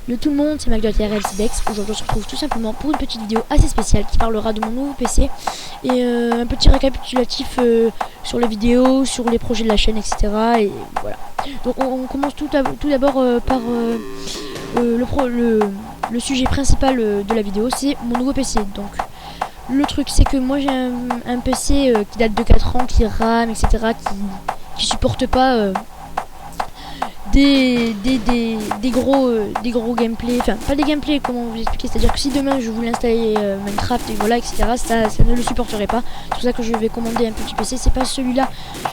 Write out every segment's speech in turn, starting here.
Yo tout le monde, c'est McDoTRL Dex. Aujourd'hui on se retrouve tout simplement pour une petite vidéo assez spéciale qui parlera de mon nouveau PC et un petit récapitulatif sur les vidéos, sur les projets de la chaîne, etc. Et voilà. Donc on commence tout d'abord par le sujet principal de la vidéo, c'est mon nouveau PC. Donc le truc c'est que moi j'ai un PC qui date de 4 ans, qui rame, etc. qui supporte pas des gros gameplays, enfin pas des gameplays, comment vous expliquer, c'est à dire que si demain je voulais installer Minecraft et voilà, etc., ça ne le supporterait pas. C'est pour ça que je vais commander un petit PC. C'est pas celui-là,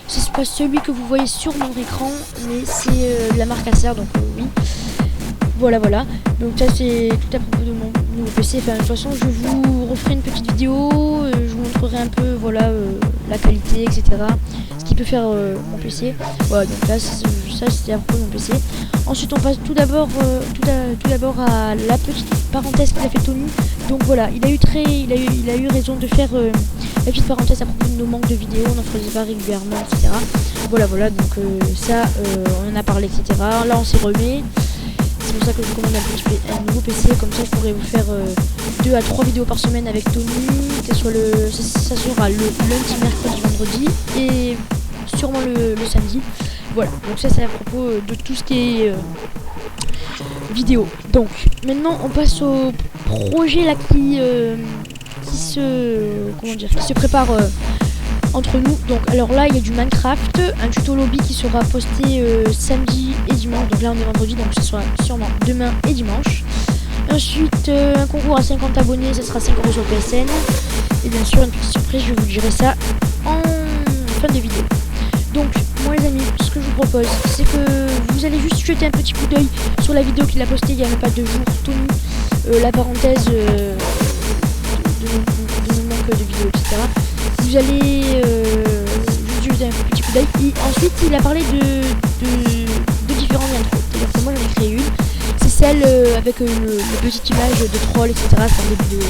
c'est pas celui que vous voyez sur mon écran, mais c'est la marque Acer, donc oui, voilà. Donc ça c'est tout à propos de mon nouveau PC. Enfin de toute façon je vous referai une petite vidéo, je vous montrerai un peu voilà la qualité, etc., ce qui peut faire mon PC. Voilà, donc là ça c'était à propos de mon PC. Ensuite on passe tout d'abord à la petite parenthèse qu'il a fait Tony. Donc voilà, il a eu raison de faire la petite parenthèse à propos de nos manques de vidéos, on n'en faisait pas régulièrement, etc. Voilà, donc ça on en a parlé, etc. Là on s'y remet. C'est pour ça que je commande un nouveau PC, comme ça je pourrais vous faire 2 à 3 vidéos par semaine avec Tony. Ça sera le lundi, mercredi, vendredi et sûrement le samedi. Voilà, donc ça c'est à propos de tout ce qui est vidéo. Donc maintenant on passe au projet là qui se prépare entre nous. Donc alors là il y a du Minecraft, un tuto lobby qui sera posté samedi et dimanche. Donc là on est vendredi, donc ce sera sûrement demain et dimanche. Ensuite un concours à 50 abonnés, ça sera 5 € sur PSN. Et bien sûr une petite surprise, je vous dirai ça en fin de vidéo. Donc moi les amis, ce que je vous propose c'est que vous allez juste jeter un petit coup d'œil sur la vidéo qu'il a postée il y a même pas 2 jours, Tony, la parenthèse de nos manques de vidéos, etc. Vous allez juste jeter un petit coup d'œil. Ensuite il a parlé de différentes intros. C'est-à-dire que moi j'en ai créé une. C'est celle avec le petite image de troll, etc. C'est un début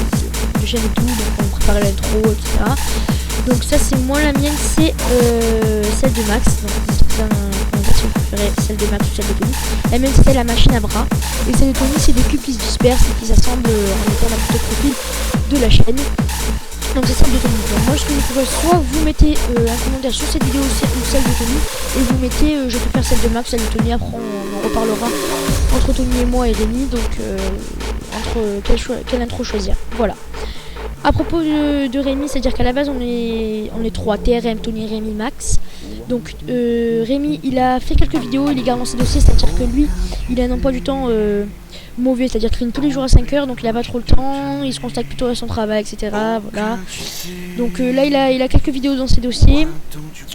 de chaîne et tout, donc on prépare l'intro, etc. Donc ça c'est moi, la mienne c'est celle de Max. Donc si vous préférez celle de Max ou celle de Tony. La mienne c'était la machine à bras. Et celle de Tony c'est des cubes qui se dispersent et qui s'assemblent en mettant la photo de profil de la chaîne. Donc c'est celle de Tony. Donc moi ce que je vous propose, soit vous mettez un commentaire sur cette vidéo ou celle de Tony, et vous mettez je peux faire celle de Max, celle de Tony, après on en reparlera entre Tony et moi et Rémi, donc entre quelle intro choisir. Voilà. À propos de Rémi, c'est-à-dire qu'à la base on est 3, TRM, Tony, Rémi, Max. Donc Rémi il a fait quelques vidéos, il est garde dans ses dossiers, c'est-à-dire que lui il a un emploi du temps mauvais, c'est-à-dire qu'il finit tous les jours à 5 h, donc il a pas trop le temps, il se constate plutôt à son travail, etc. Voilà. Donc là il a quelques vidéos dans ses dossiers,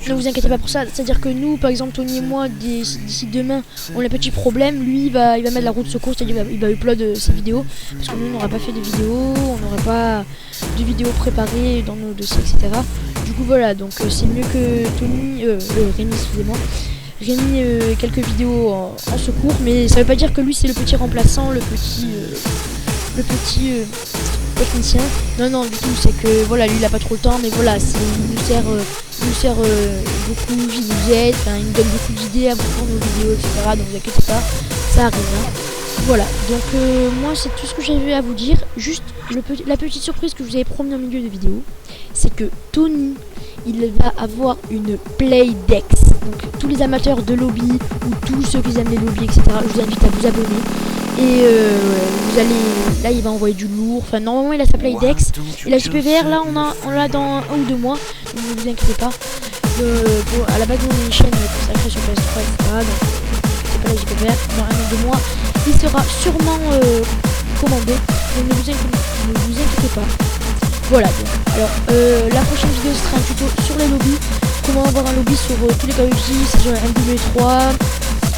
ne vous inquiétez pas pour ça, c'est-à-dire que nous par exemple Tony et moi d'ici demain on a un petit problème, lui il va mettre la roue de secours, c'est-à-dire il va upload ses vidéos, parce que nous on n'aura pas fait de vidéos, on n'aurait pas de vidéos préparées dans nos dossiers, etc. Du coup voilà, donc c'est mieux que Tony, Rémi, excusez-moi, Rémi quelques vidéos en secours, mais ça veut pas dire que lui c'est le petit remplaçant, le petit technicien. Non du tout, c'est que voilà, lui il a pas trop le temps, mais voilà, il nous sert beaucoup, il nous aide, il nous donne beaucoup d'idées à pour nos vidéos, etc. Donc vous inquiétez pas, ça arrive, hein. Voilà, donc moi c'est tout ce que j'avais à vous dire. Juste la petite surprise que je vous avais promis en milieu de vidéo, c'est que Tony il va avoir une Playdex. Donc tous les amateurs de lobby ou tous ceux qui aiment les lobbies, etc., je vous invite à vous abonner. Et vous allez, là il va envoyer du lourd. Enfin normalement il a sa Playdex. Et la JPVR là on l'a dans 1 ou 2 mois. Donc ne vous inquiétez pas. À la base on a une chaîne consacrée sur PS3, etc. Donc c'est pas la JPVR. Dans 1 ou 2 mois il sera sûrement commandé. Donc ne vous inquiétez pas. Voilà, donc alors la prochaine vidéo sera un tuto sur les lobbies, comment avoir un lobby sur tous les Call of Duty, c'est sur MW3,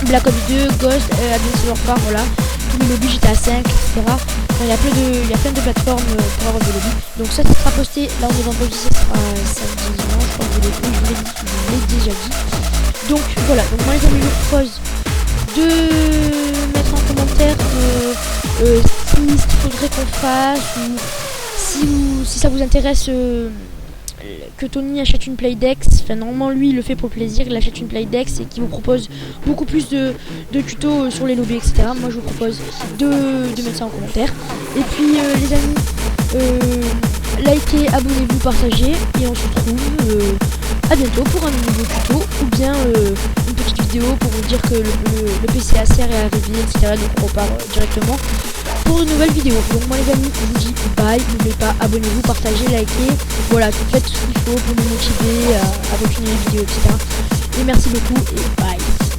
Black Ops 2, Ghost, Advanced Warfare, voilà, tous les lobbies GTA 5, etc. Enfin, il y a plein de plateformes pour avoir des lobbies. Donc ça sera posté, là on est vendredi, ça sera samedi, dimanche, je crois que je vous l'ai déjà dit. Donc voilà, donc moi les amis je vous propose de mettre en commentaire ce qu'il faudrait qu'on fasse, ou si ça vous intéresse que Tony achète une Playdex. Enfin, normalement, lui, il le fait pour le plaisir. Il achète une Playdex et qui vous propose beaucoup plus de tutos sur les lobbies, etc. Moi, je vous propose de mettre ça en commentaire. Et puis, les amis, likez, abonnez-vous, partagez. Et on se retrouve à bientôt pour un nouveau tuto ou bien une petite vidéo pour vous dire que le PC Acer est arrivé, etc. Donc, on repart directement pour de nouvelles vidéos. Donc moi les amis, je vous dis bye, n'oubliez pas, abonnez-vous, partagez, likez, voilà, faites ce qu'il faut pour nous motiver à continuer les vidéos, etc. Et merci beaucoup et bye.